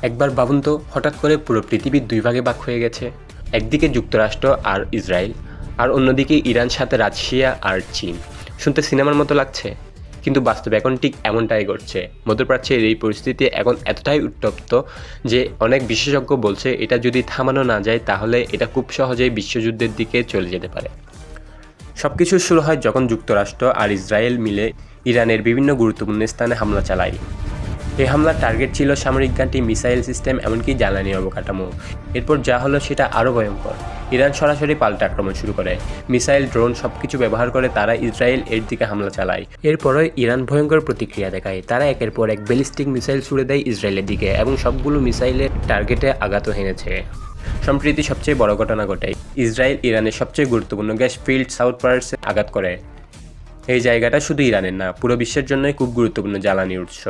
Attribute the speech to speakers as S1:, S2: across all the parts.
S1: একবার ভাবুন তো, হঠাৎ করে পুরো পৃথিবীর দুই ভাগে ভাগ হয়ে গেছে। একদিকে যুক্তরাষ্ট্র আর ইসরায়েল, আর অন্যদিকে ইরান, সাথে রাশিয়া আর চীন। শুনতে সিনেমার মতো লাগছে, কিন্তু বাস্তবে এখন ঠিক এমনটাই ঘটছে। মধ্যপ্রাচ্যের এই পরিস্থিতি এখন এতটাই উত্তপ্ত যে অনেক বিশেষজ্ঞ বলছে এটা যদি থামানো না যায় তাহলে এটা খুব সহজেই বিশ্বযুদ্ধের দিকে চলে যেতে পারে। সব কিছু শুরু হয় যখন যুক্তরাষ্ট্র আর ইসরায়েল মিলে ইরানের বিভিন্ন গুরুত্বপূর্ণ স্থানে হামলা চালায়। এই হামলার টার্গেট ছিল সামরিক ঘাঁটি, মিসাইল সিস্টেম, এমনকি জ্বালানি অবকাঠামো। এরপর যা হলো সেটা আরও ভয়ঙ্কর। ইরান সরাসরি পাল্টা আক্রমণ শুরু করে। মিসাইল, ড্রোন সবকিছু ব্যবহার করে তারা ইসরায়েল এর দিকে হামলা চালায়। এরপরে ইরান ভয়ঙ্কর প্রতিক্রিয়া দেখায়। তারা একের পর এক ব্যালিস্টিক মিসাইল ছুড়ে দেয় ইসরায়েলের দিকে এবং সবগুলো মিসাইলের টার্গেটে আঘাত হেনেছে। সম্প্রতি সবচেয়ে বড় ঘটনা ঘটে। ইসরায়েল ইরানের সবচেয়ে গুরুত্বপূর্ণ গ্যাস ফিল্ড সাউথ পার্সে আঘাত করে। এই জায়গাটা শুধু ইরানের না, পুরো বিশ্বের জন্যই খুব গুরুত্বপূর্ণ জ্বালানি উৎস।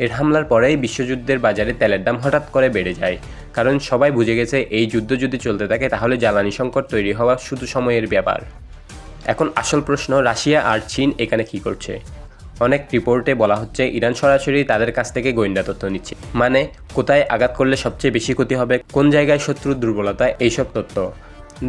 S1: এর হামলার পরেই বিশ্বযুদ্ধের বাজারে তেলের দাম হঠাৎ করে বেড়ে যায়, কারণ সবাই বুঝে গেছে এই যুদ্ধ যদি চলতে থাকে তাহলে জ্বালানি সংকট তৈরি হওয়া শুধু সময়ের ব্যাপার। এখন আসল প্রশ্ন, রাশিয়া আর চীন এখানে কী করছে? অনেক রিপোর্টে বলা হচ্ছে ইরান সরাসরি তাদের কাছ থেকে গোয়েন্দা তথ্য নিচ্ছে, মানে কোথায় আঘাত করলে সবচেয়ে বেশি ক্ষতি হবে, কোন জায়গায় শত্রুর দুর্বলতা, এইসব তথ্য।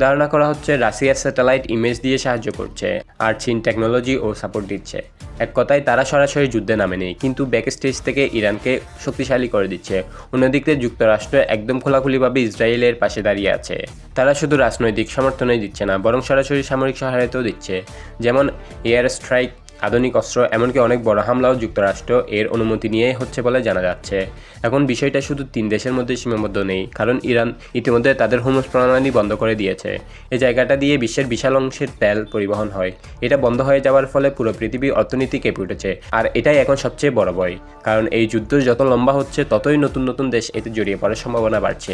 S1: ধারণা করা হচ্ছে রাশিয়া স্যাটেলাইট ইমেজ দিয়ে সাহায্য করছে আর চীন টেকনোলজি ও সাপোর্ট দিচ্ছে। এক কথায় তারা সরাসরি যুদ্ধে নামেনি, কিন্তু ব্যাক স্টেজ থেকে ইরানকে শক্তিশালী করে দিচ্ছে। অন্যদিকে যুক্তরাষ্ট্র একদম খোলাখুলিভাবে ইসরায়েলের পাশে দাঁড়িয়ে আছে। তারা শুধু রাজনৈতিক সমর্থনই দিচ্ছে না, বরং সরাসরি সামরিক সহায়তাও দিচ্ছে, যেমন এয়ার স্ট্রাইক, আধুনিক অস্ত্র, এমনকি অনেক বড় হামলাও যুক্তরাষ্ট্র এর অনুমতি নিয়েই হচ্ছে বলে জানা যাচ্ছে। এখন বিষয়টা শুধু 3 দেশের মধ্যে সীমাবদ্ধ নেই, কারণ ইরান ইতিমধ্যে তাদের হোমস প্রণালী বন্ধ করে দিয়েছে। এই জায়গাটা দিয়ে বিশ্বের বিশাল অংশের তেল পরিবহন হয়। এটা বন্ধ হয়ে যাওয়ার ফলে পুরো পৃথিবীর অর্থনীতি কেঁপে উঠেছে। আর এটাই এখন সবচেয়ে বড় ভয়, কারণ এই যুদ্ধ যত লম্বা হচ্ছে ততই নতুন নতুন দেশ এতে জড়িয়ে পড়ার সম্ভাবনা বাড়ছে।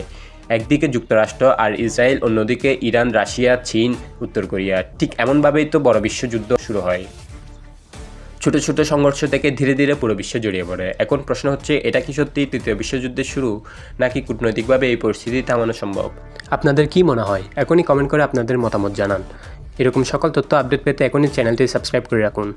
S1: একদিকে যুক্তরাষ্ট্র আর ইসরায়েল, অন্যদিকে ইরান, রাশিয়া, চীন, উত্তর কোরিয়া। ঠিক এমনভাবেই তো বড় বিশ্বযুদ্ধ শুরু হয়। ছোট ছোট সংঘর্ষ থেকে ধীরে ধীরে পুরো বিশ্ব জড়িয়ে পড়ে। এখন প্রশ্ন হচ্ছে, এটা কি সত্যি তৃতীয় বিশ্বযুদ্ধের শুরু, নাকি কূটনৈতিকভাবে এই পরিস্থিতি থামানো সম্ভব? আপনাদের কি মনে হয়? এখনই কমেন্ট করে আপনাদের মতামত জানান। এরকম সকল তথ্য আপডেট পেতে এখনই চ্যানেলটি সাবস্ক্রাইব করে রাখুন।